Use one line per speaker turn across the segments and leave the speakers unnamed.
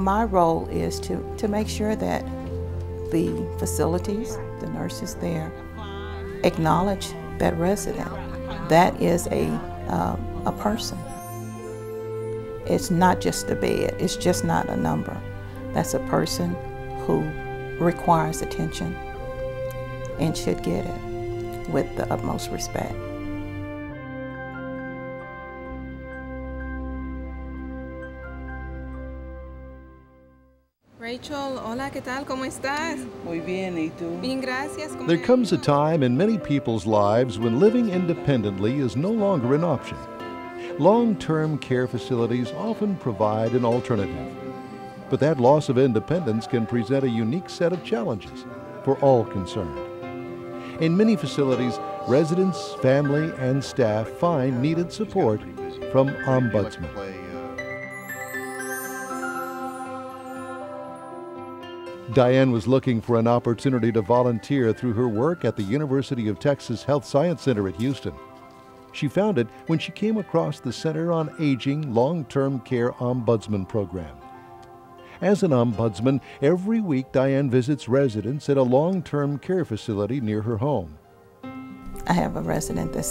my role is to make sure that the facilities, the nurses there, acknowledge that resident. That is a person. It's not just a bed, it's just not a number. That's a person who requires attention and should get it with the utmost respect.
Rachel, hola, ¿qué tal? ¿Cómo estás?
Muy bien, ¿y tú?
Bien, gracias.
There comes a time in many people's lives when living independently is no longer an option. Long-term care facilities often provide an alternative. But that loss of independence can present a unique set of challenges for all concerned. In many facilities, residents, family, and staff find needed support from Ombudsman. Diane was looking for an opportunity to volunteer through her work at the University of Texas Health Science Center at Houston. She found it when she came across the Center on Aging Long-Term Care Ombudsman program. As an ombudsman, every week Diane visits residents at a long-term care facility near her home.
I have a resident that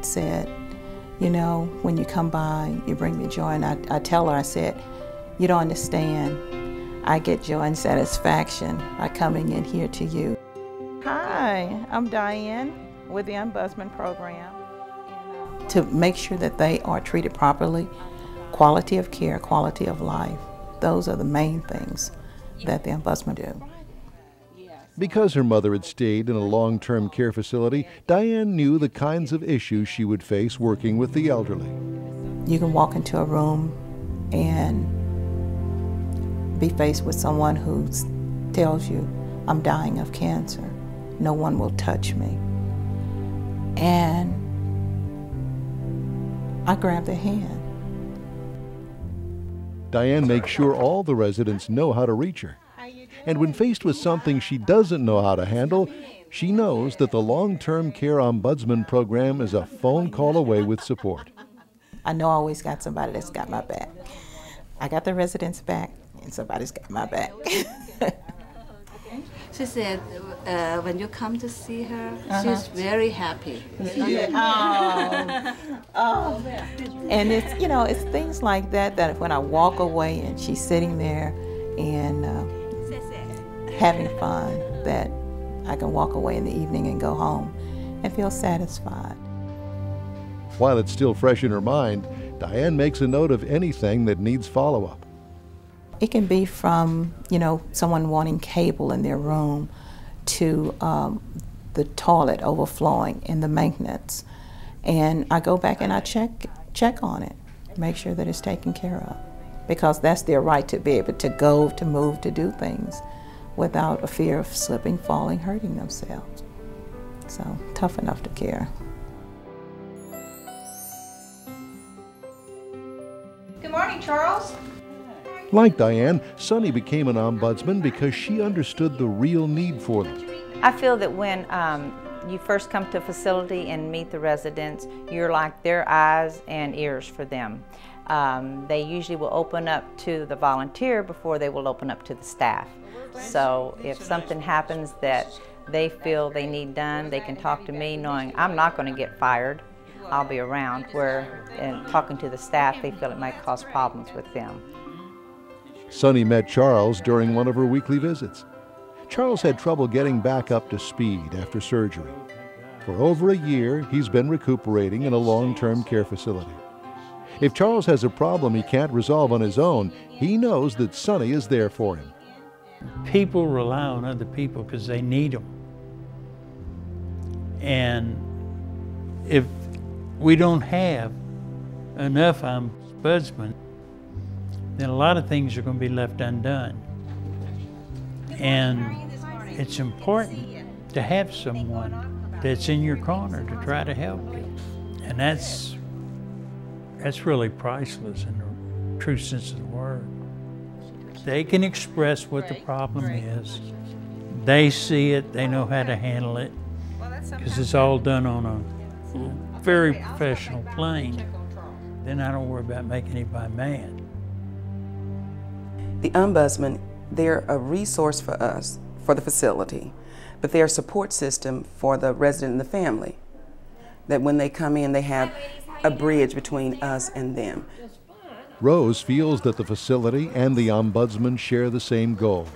said, you know, when you come by, you bring me joy. And I tell her, I said, you don't understand. I get joy and satisfaction by coming in here to you. Hi, I'm Diane with the Ombudsman program. To make sure that they are treated properly, quality of care, quality of life, those are the main things that the Ombudsman do.
Because her mother had stayed in a long-term care facility, Diane knew the kinds of issues she would face working with the elderly.
You can walk into a room and be faced with someone who tells you, I'm dying of cancer. No one will touch me. And I grab their hand.
Diane makes sure all the residents know how to reach her. And when faced with something she doesn't know how to handle, she knows that the Long-Term Care Ombudsman program is a phone call away with support.
I know I always got somebody that's got my back. I got the residents' back, and somebody's got my back.
She said when you come to see her, she's very happy.
Yeah. Oh. And it's, you know, it's things like that that when I walk away and she's sitting there and having fun, that I can walk away in the evening and go home and feel satisfied.
While it's still fresh in her mind, Diane makes a note of anything that needs follow-up.
It can be from, you know, someone wanting cable in their room to the toilet overflowing in the maintenance. And I go back and I check on it, make sure that it's taken care of. Because that's their right to be able to go, to move, to do things without a fear of slipping, falling, hurting themselves. So, tough enough to care.
Good morning, Charles.
Like Diane, Sunny became an ombudsman because she understood the real need for them.
I feel that when you first come to a facility and meet the residents, you're like their eyes and ears for them. They usually will open up to the volunteer before they will open up to the staff. So if something happens that they feel they need done, they can talk to me knowing I'm not going to get fired. I'll be around, where in talking to the staff, they feel it might cause problems with them.
Sunny met Charles during one of her weekly visits. Charles had trouble getting back up to speed after surgery. For over a year, he's been recuperating in a long-term care facility. If Charles has a problem he can't resolve on his own, he knows that Sunny is there for him.
People rely on other people because they need them. And if we don't have enough ombudsmen, then a lot of things are going to be left undone. And it's important to have someone that's in your corner to try to help you. And that's really priceless in the true sense of the word. They can express what the problem is. They see it, they know how to handle it, because it's all done on a very professional plane. Then I don't worry about making anybody mad.
The Ombudsman, they're a resource for us, for the facility, but they're a support system for the resident and the family. That when they come in, they have a bridge between us and them.
Rose feels that the facility and the Ombudsman share the same goal: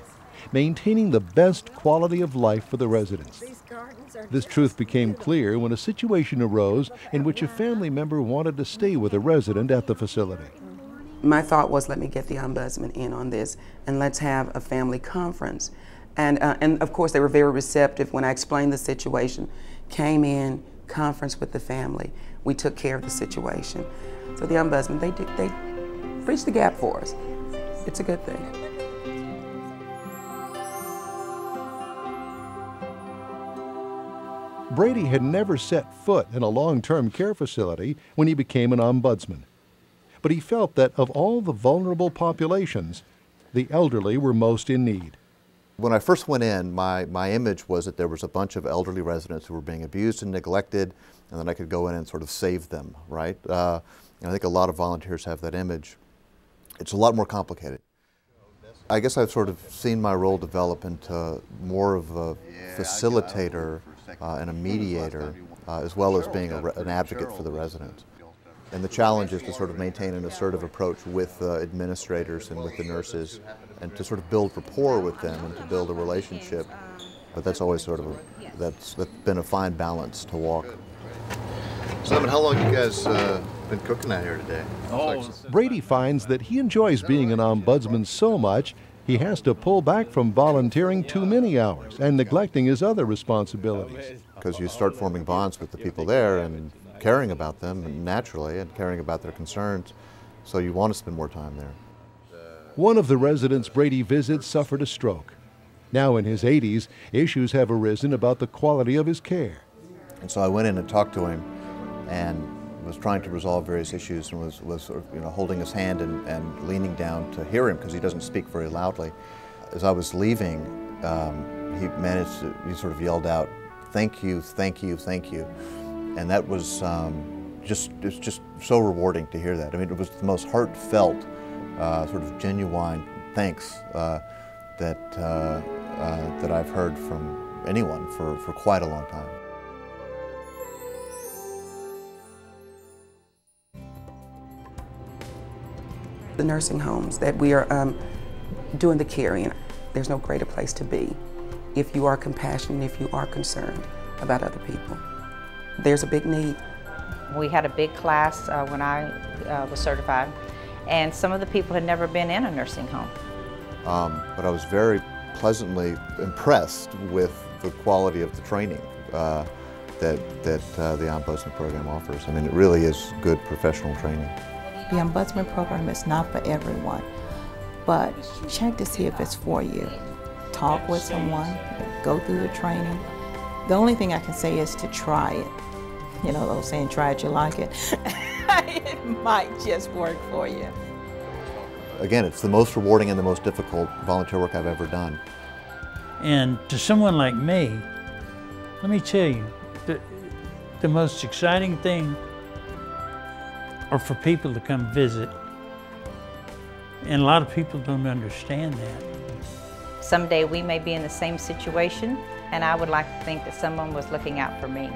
maintaining the best quality of life for the residents. This truth became clear when a situation arose in which a family member wanted to stay with a resident at the facility.
My thought was, let me get the Ombudsman in on this and let's have a family conference. And of course they were very receptive when I explained the situation. Came in, conference with the family. We took care of the situation. So the Ombudsman, they bridged the gap for us. It's a good thing.
Brady had never set foot in a long-term care facility when he became an ombudsman. But he felt that of all the vulnerable populations, the elderly were most in need.
When I first went in, my image was that there was a bunch of elderly residents who were being abused and neglected, and then I could go in and sort of save them, right? And I think a lot of volunteers have that image. It's a lot more complicated. I guess I've sort of seen my role develop into more of a facilitator and a mediator, as well as being an advocate for the residents. And the challenge is to sort of maintain an assertive approach with administrators and with the nurses, and to sort of build rapport with them and to build a relationship. But that's always sort of that's been a fine balance to walk.
Simon, how long have you guys been cooking out here today?
Brady finds that he enjoys being an ombudsman so much he has to pull back from volunteering too many hours and neglecting his other responsibilities.
Because you start forming bonds with the people there and caring about them naturally and caring about their concerns, so you want to spend more time there.
One of the residents Brady visits suffered a stroke. Now in his 80s, issues have arisen about the quality of his care.
And so I went in and talked to him and was trying to resolve various issues and was sort of, holding his hand and leaning down to hear him because he doesn't speak very loudly. As I was leaving, he sort of yelled out, "Thank you, thank you, thank you." And that was it's just so rewarding to hear that. I mean, it was the most heartfelt, sort of genuine thanks that I've heard from anyone for quite a long time.
The nursing homes that we are doing the care in, there's no greater place to be if you are compassionate, if you are concerned about other people. There's a big need.
We had a big class when I was certified, and some of the people had never been in a nursing home.
But I was very pleasantly impressed with the quality of the training that the Ombudsman program offers. I mean, it really is good professional training.
The Ombudsman program is not for everyone, but check to see if it's for you. Talk with someone, go through the training. The only thing I can say is to try it. You know, those saying, try it, you like it. It might just work for you.
Again, it's the most rewarding and the most difficult volunteer work I've ever done.
And to someone like me, let me tell you, the most exciting thing are for people to come visit. And a lot of people don't understand that.
Someday we may be in the same situation, and I would like to think that someone was looking out for me.